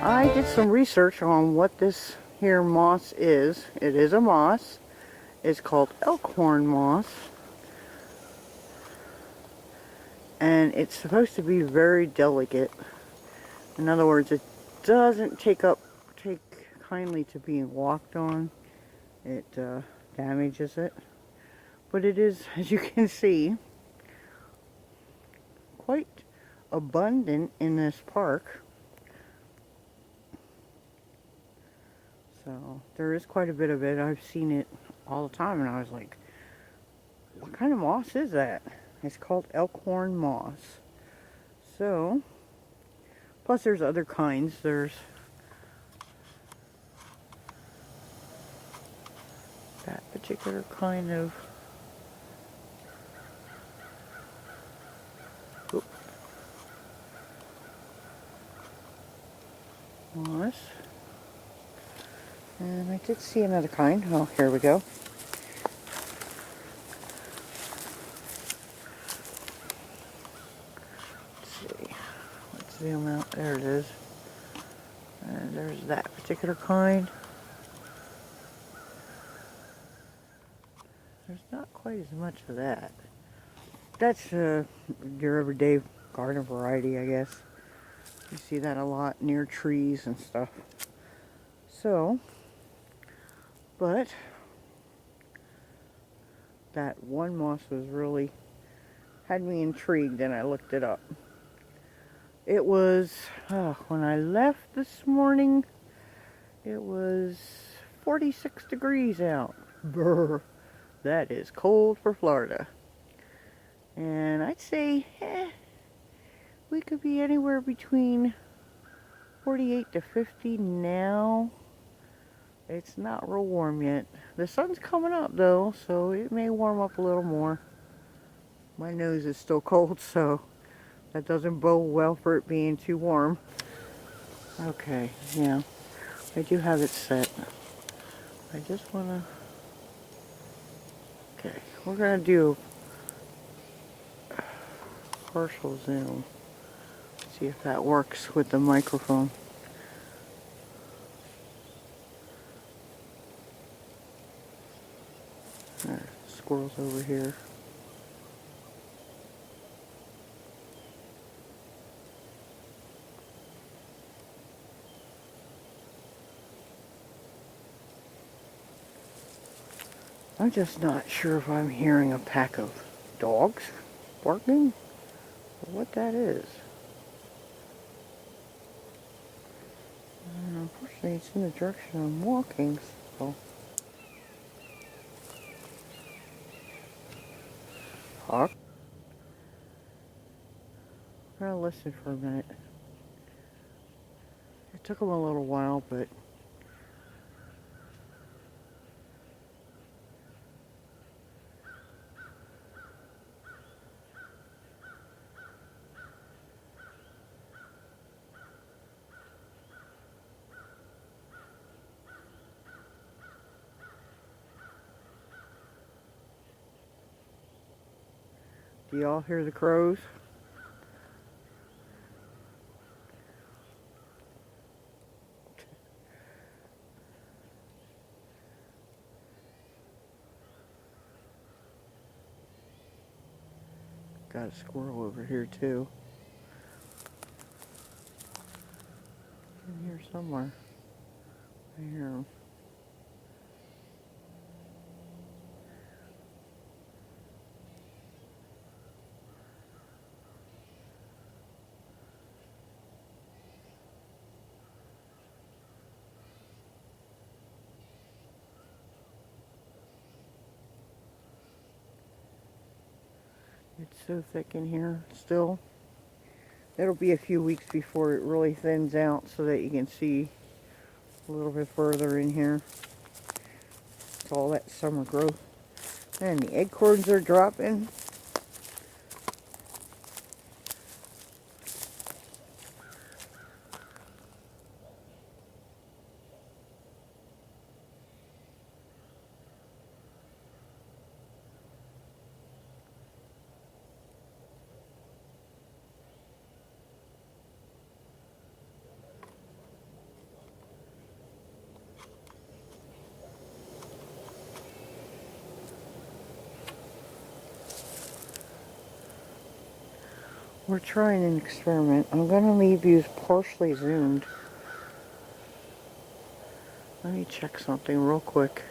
I did some research on what this here moss is. It is a moss. It's called elkhorn moss. And it's supposed to be very delicate. In other words, it doesn't take kindly to being walked on. It damages it. But it is, as you can see, quite abundant in this park. So there is quite a bit of it. I've seen it all the time and I was like, what kind of moss is that? It's called elkhorn moss. So, plus there's other kinds. There's that particular kind of moss. And I did see another kind. Oh, here we go. Let's see. Let's zoom out. There it is. And there's that particular kind. There's not quite as much of that. That's your everyday garden variety, I guess. You see that a lot near trees and stuff. So, but that one moss was really, had me intrigued and I looked it up. It was, when I left this morning, it was 46 degrees out. Brr, that is cold for Florida. And I'd say, we could be anywhere between 48 to 50 now. It's not real warm yet. The sun's coming up though, so it may warm up a little more. My nose is still cold, so that doesn't bode well for it being too warm. Okay, yeah, I do have it set. I just wanna, okay, we're gonna do partial zoom. See if that works with the microphone. Squirrels over here. I'm just not sure if I'm hearing a pack of dogs barking or what that is. And unfortunately, it's in the direction I'm walking, so. Hawk. I'm gonna listen for a minute. It took them a little while, but do y'all hear the crows? Got a squirrel over here too. In here somewhere. I hear him. It's so thick in here still. It'll be a few weeks before it really thins out so that you can see a little bit further in here. It's all that summer growth. And the acorns are dropping. we're trying an experiment. I'm going to leave you partially zoomed. Let me check something real quick.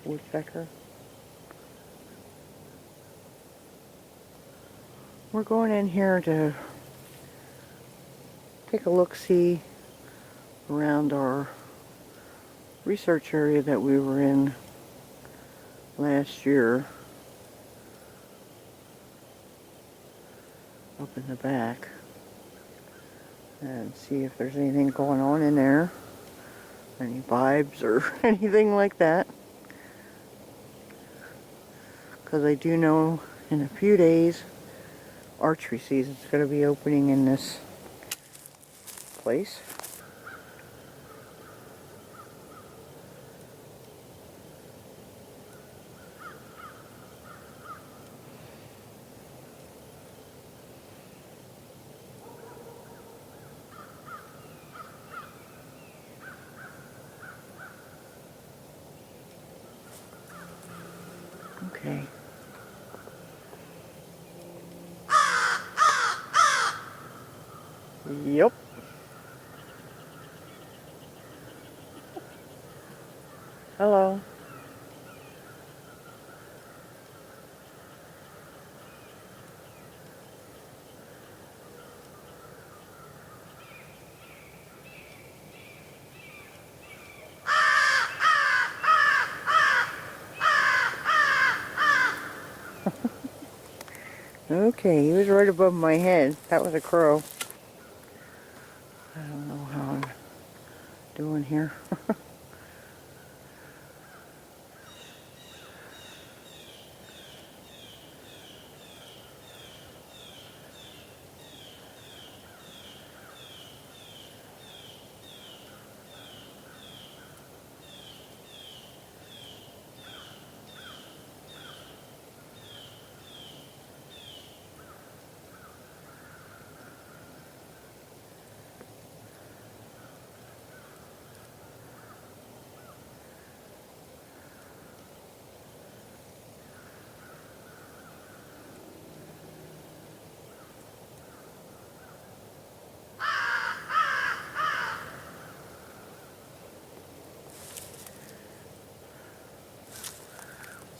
Woodpecker. We're going in here to take a look-see around our research area that we were in last year. Up in the back. And see if there's anything going on in there. Any vibes or anything like that. Because I do know in a few days archery season's going to be opening in this place. Okay. Yep. Hello. Okay, he was right above my head. That was a crow. I don't know how I'm doing here.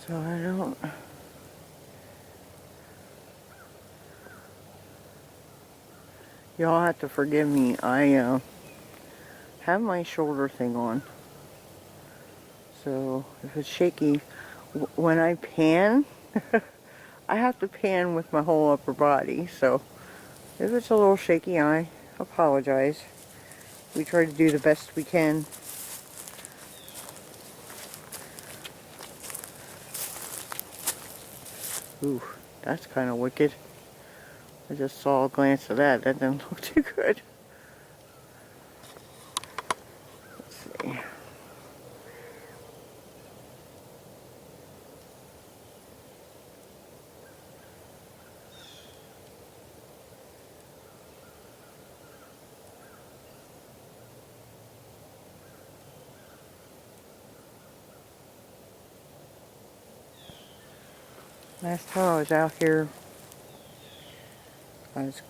So I don't... Y'all have to forgive me. I have my shoulder thing on. So if it's shaky, when I pan, I have to pan with my whole upper body. So if it's a little shaky, I apologize. We try to do the best we can. Ooh, that's kind of wicked. I just saw a glance of that. That didn't look too good. Let's see. Last time I was out here, I was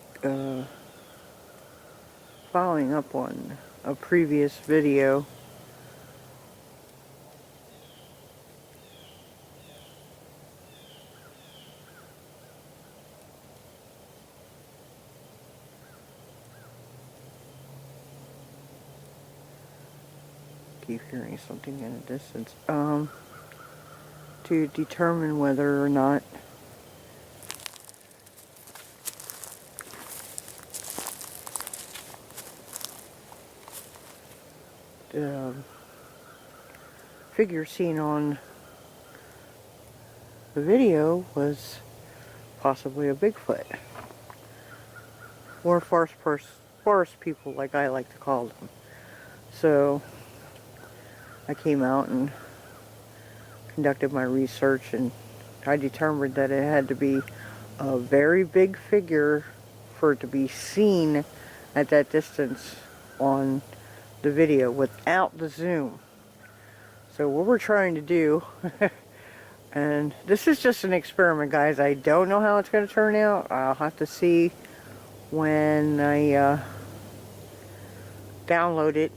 following up on a previous video. Keep hearing something in the distance. To determine whether or not the figure seen on the video was possibly a Bigfoot. Or forest people, like I like to call them. So I came out and conducted my research, and I determined that it had to be a very big figure for it to be seen at that distance on the video without the zoom. So what we're trying to do, and this is just an experiment, guys. I don't know how it's going to turn out. I'll have to see when I download it.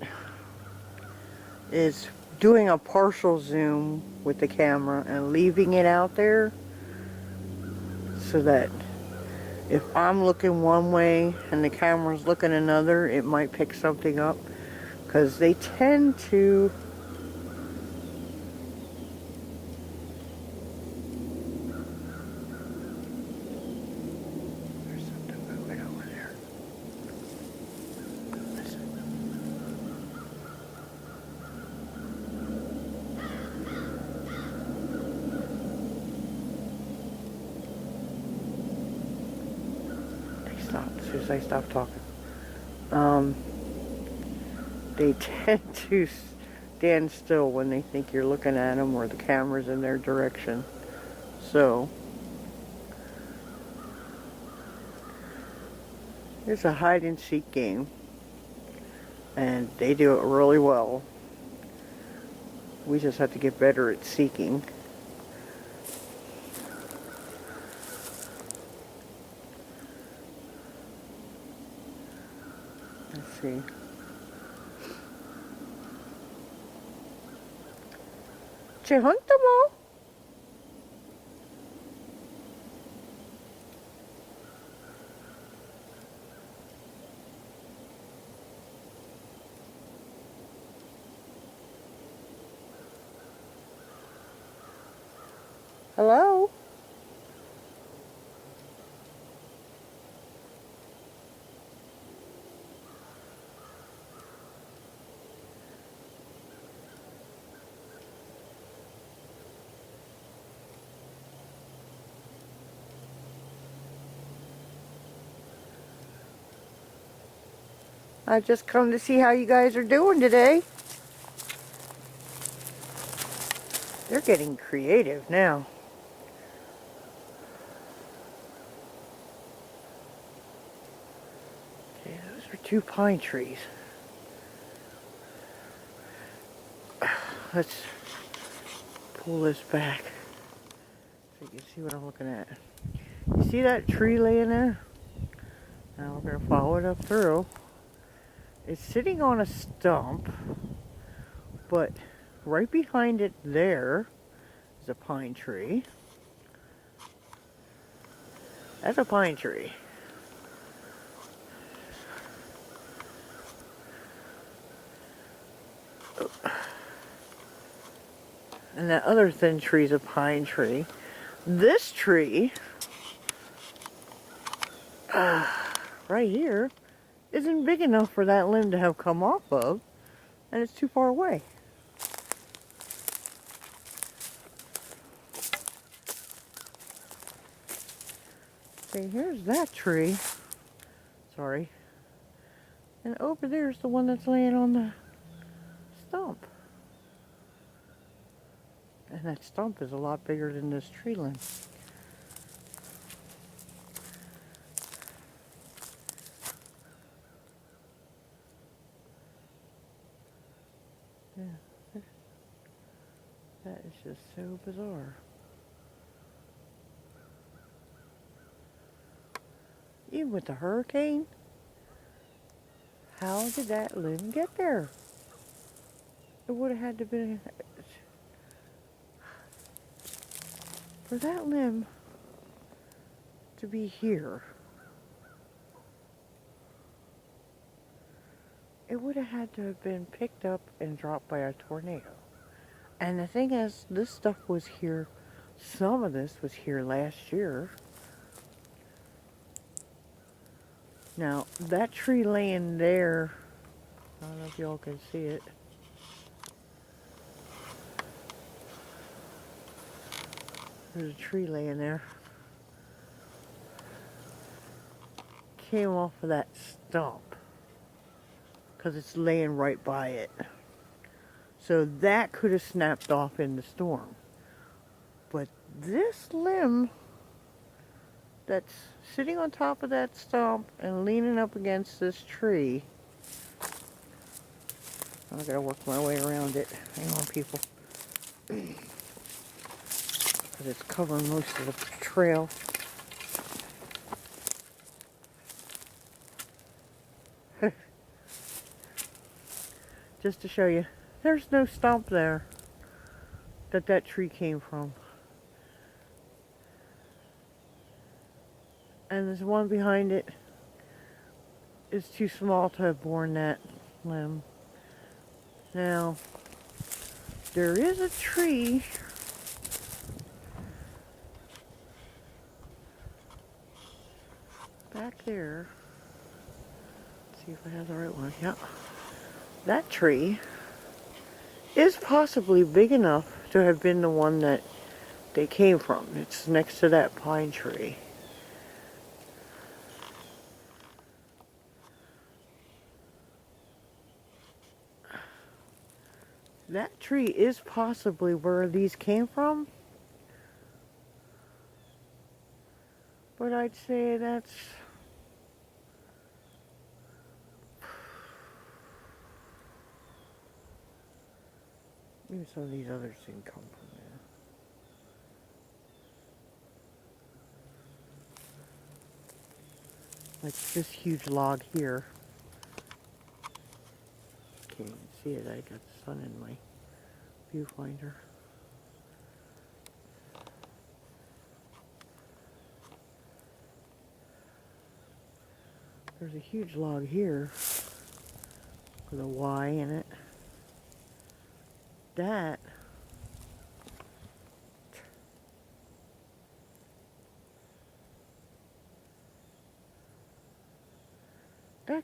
Is doing a partial zoom with the camera and leaving it out there so that if I'm looking one way and the camera's looking another, it might pick something up, because they tend to as soon as I stop talking. They tend to stand still when they think you're looking at them or the camera's in their direction. So, it's a hide and seek game, and they do it really well. We just have to get better at seeking. Let's see. Che hunta mo? Hello? I just come to see how you guys are doing today. They're getting creative now. Okay, those are 2 pine trees. Let's pull this back so you can see what I'm looking at. You see that tree laying there? Now we're going to follow it up through. It's sitting on a stump, but right behind it there is a pine tree. That's a pine tree. And that other thin tree is a pine tree. This tree, right here, isn't big enough for that limb to have come off of, and it's too far away. Okay, here's that tree. Sorry. And over there's the one that's laying on the stump. And that stump is a lot bigger than this tree limb. Yeah, that is just so bizarre. Even with the hurricane, how did that limb get there? It would have had to be, for that limb to be here, it would have had to have been picked up and dropped by a tornado. And the thing is, this stuff was here, some of this was here last year. Now, that tree laying there, I don't know if y'all can see it. There's a tree laying there. Came off of that stump, because it's laying right by it. So that could have snapped off in the storm. But this limb that's sitting on top of that stump and leaning up against this tree I gotta work my way around it. Hang on, people. Because it's covering most of the trail. Just to show you, there's no stump there that tree came from. And there's one behind it. It's too small to have borne that limb. Now, there is a tree back there. Let's see if I have the right one. Yep. That tree is possibly big enough to have been the one that they came from. It's next to that pine tree. That tree is possibly where these came from. But I'd say that's... maybe some of these others didn't come from there. Like this huge log here. Can't even see it. I got the sun in my viewfinder. There's a huge log here with a Y in it. That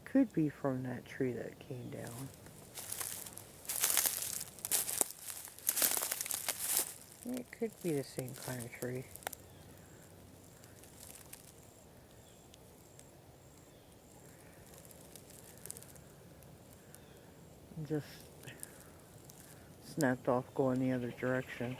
could be from that tree that came down. It could be the same kind of tree. Just snapped off going the other direction.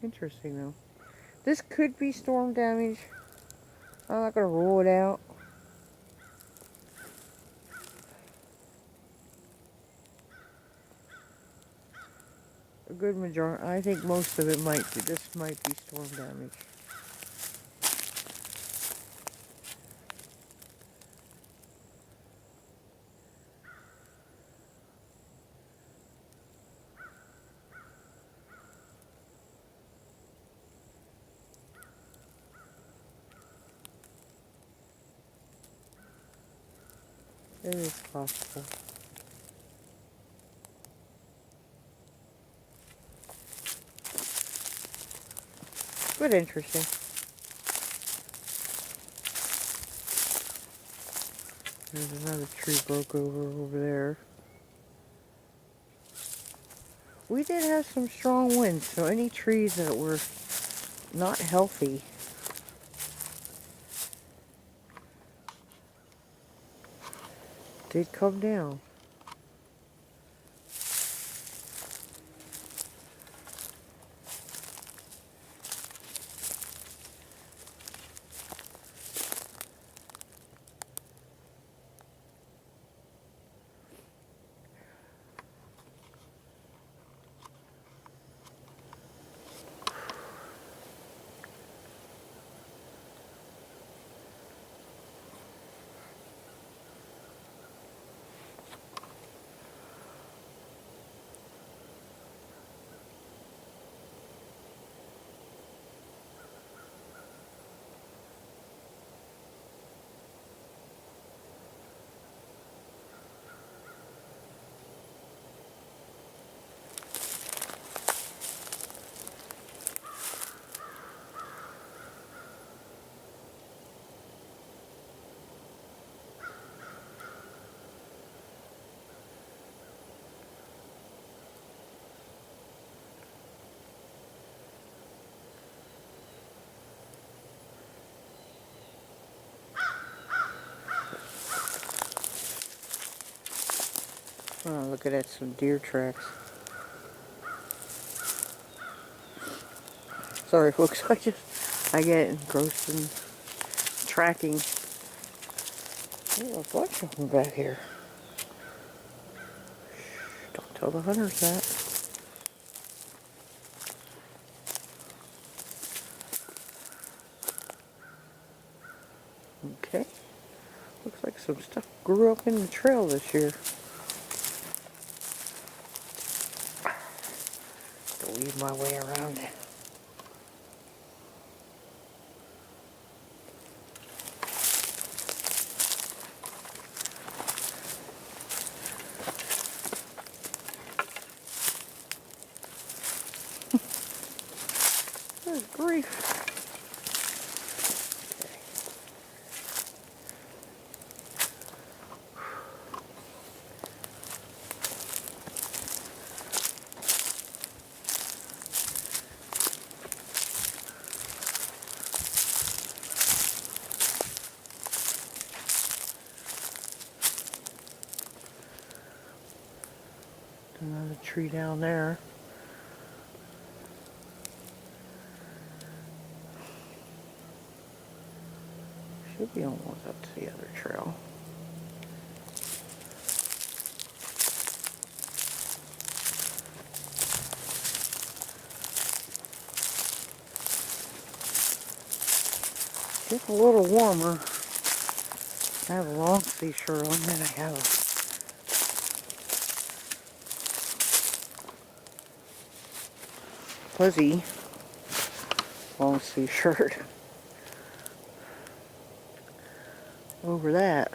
Interesting though. This could be storm damage. I'm not gonna rule it out. A good majority, I think most of it might be, this might be storm damage. It is possible. But interesting. There's another tree broke over there. We did have some strong winds, so any trees that were not healthy did come down. Oh, look at that, some deer tracks. Sorry folks, I get engrossed in tracking. Oh, a bunch of them back here. Don't tell the hunters that. Okay. Looks like some stuff grew up in the trail this year. To weave my way around it. Good grief. Another tree down there. Should be almost up to the other trail. It's a little warmer. I have a long sleeve shirt on and I have a fuzzy long sleeve shirt over that.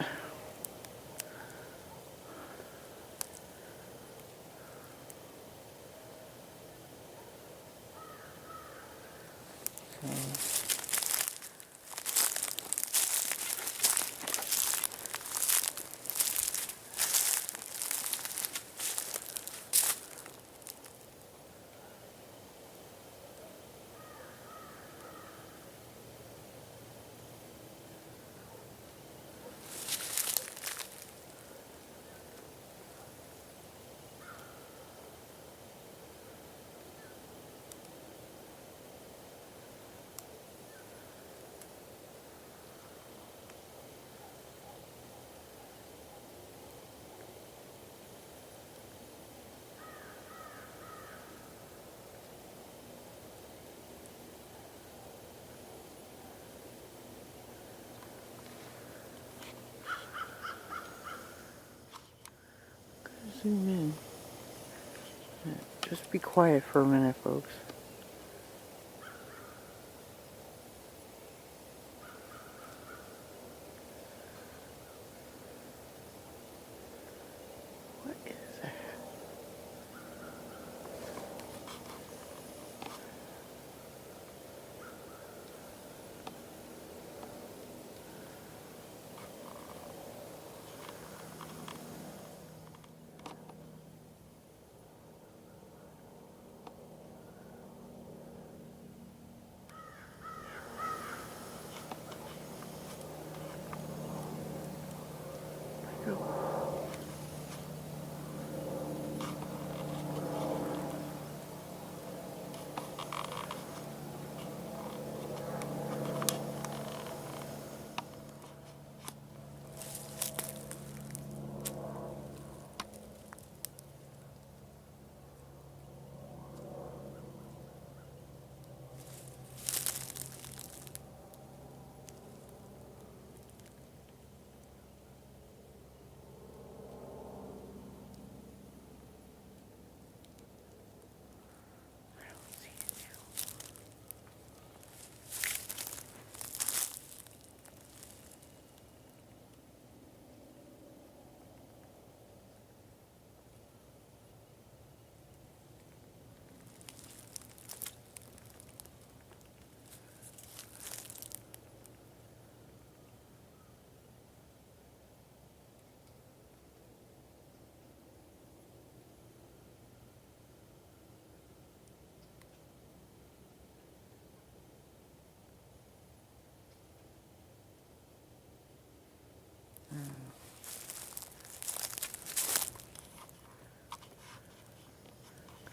So, zoom in. Just be quiet for a minute, folks. What is that?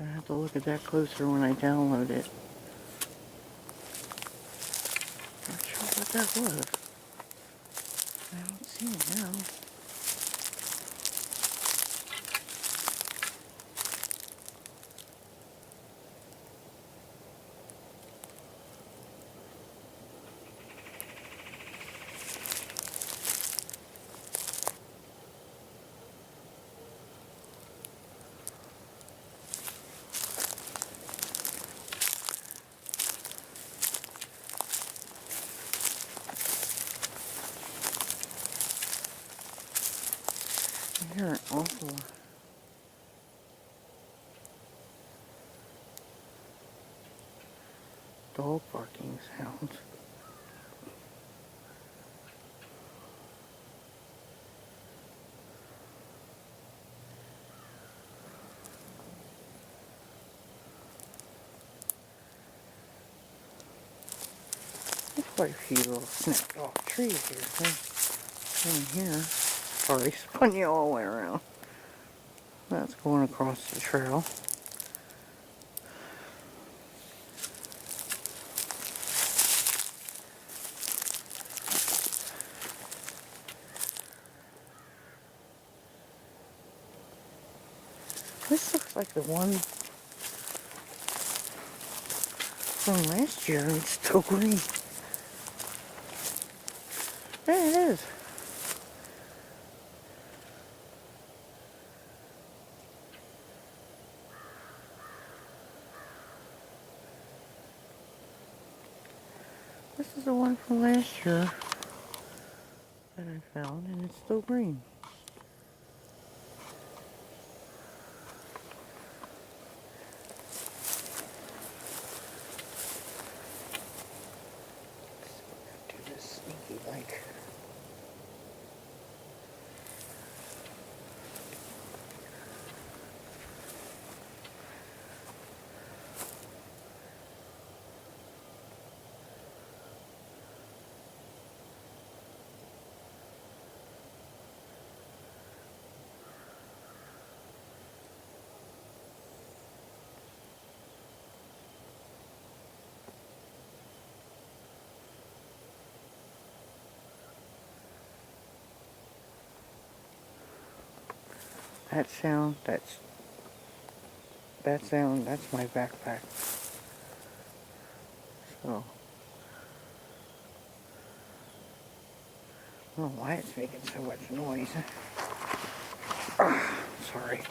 I have to look at that closer when I download it. Not sure what that was. I don't see it now. I hear an awful dog barking sounds. There's quite a few little snapped off trees here. In here. Sorry, spun you all the way around. That's going across the trail. This looks like the one from last year, and it's still green. There it is. This is the one from last year that I found, and it's still green. Do this sneaky like. That sound, that's my backpack. So, I don't know why it's making so much noise. Sorry.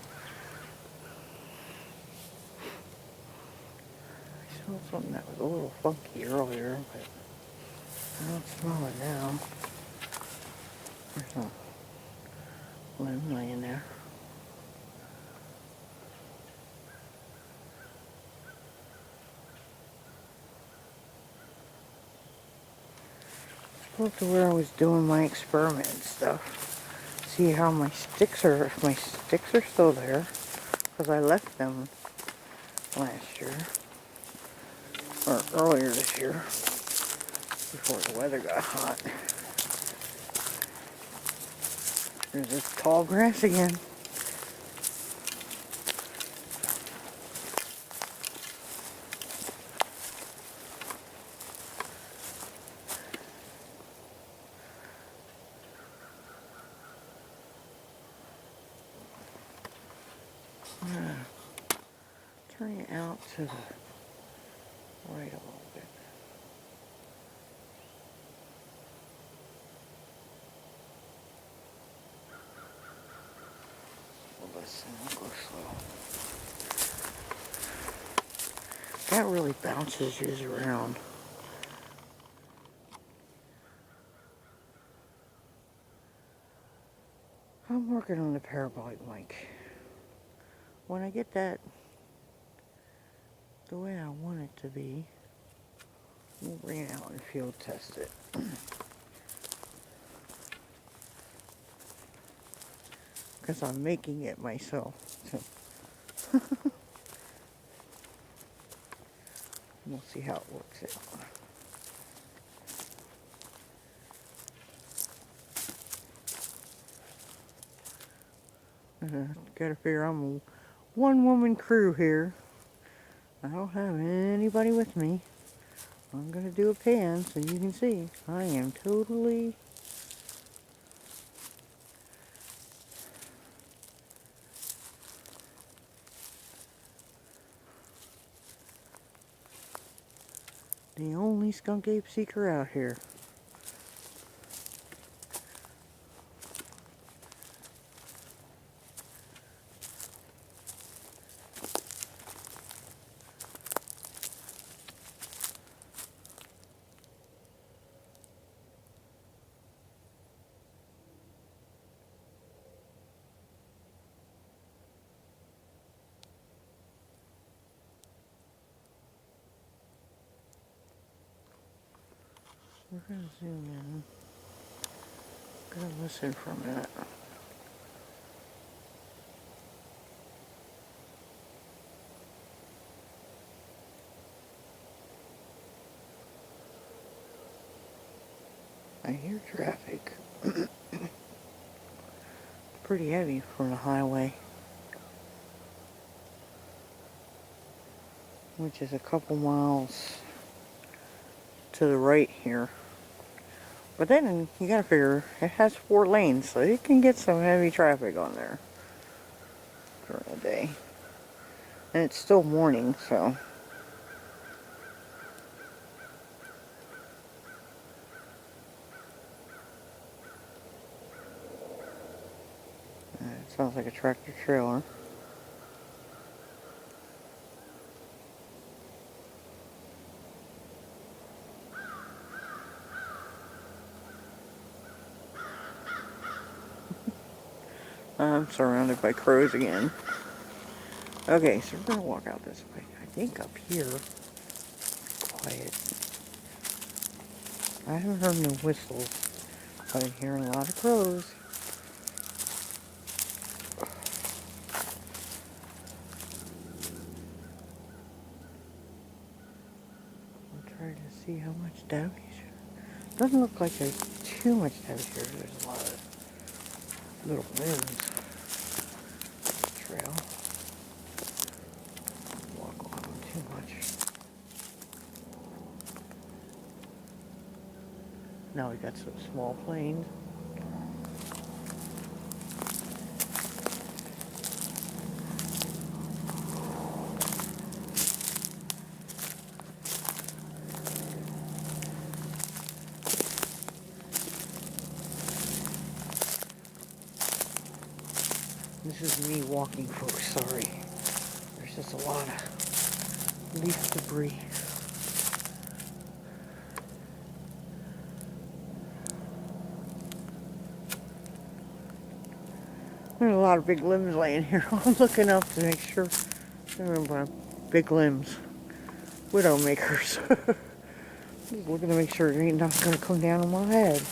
I smelled something that was a little funky earlier, but I don't smell it now. There's a limb laying there. Look to where I was doing my experiment and stuff. See how my sticks are, if my sticks are still there, because I left them last year, or earlier this year, before the weather got hot. There's this tall grass again. I'm gonna turn it out to the right a little bit. Listen, I'll go slow. That really bounces you around. I'm working on the parabolic mic. When I get that the way I want it to be, we'll bring it out and field test it. Because I'm making it myself. So we'll see how it works out. Gotta figure I'm a one-woman crew here. I don't have anybody with me. I'm going to do a pan so you can see. I am totally... the only skunk ape seeker out here. We're going to zoom in. Going to listen for a minute. I hear traffic. Pretty heavy from the highway, which is a couple miles to the right here. But then you gotta figure it has 4 lanes, so it can get some heavy traffic on there during the day. And it's still morning, so. It sounds like a tractor trailer. I'm surrounded by crows again. Okay, so we're gonna walk out this way. I think up here, quiet. I haven't heard no whistles, but I'm hearing a lot of crows. I'll try to see how much damage. Doesn't look like there's too much damage here. There's a lot of little limbs. Trail. Walk along too much. Now we got some small planes. This is me walking, folks, sorry. There's just a lot of leaf debris. There's a lot of big limbs laying here. I'm looking up to make sure. Remember, big limbs. Widowmakers. Just looking to make sure it ain't not going to come down on my head.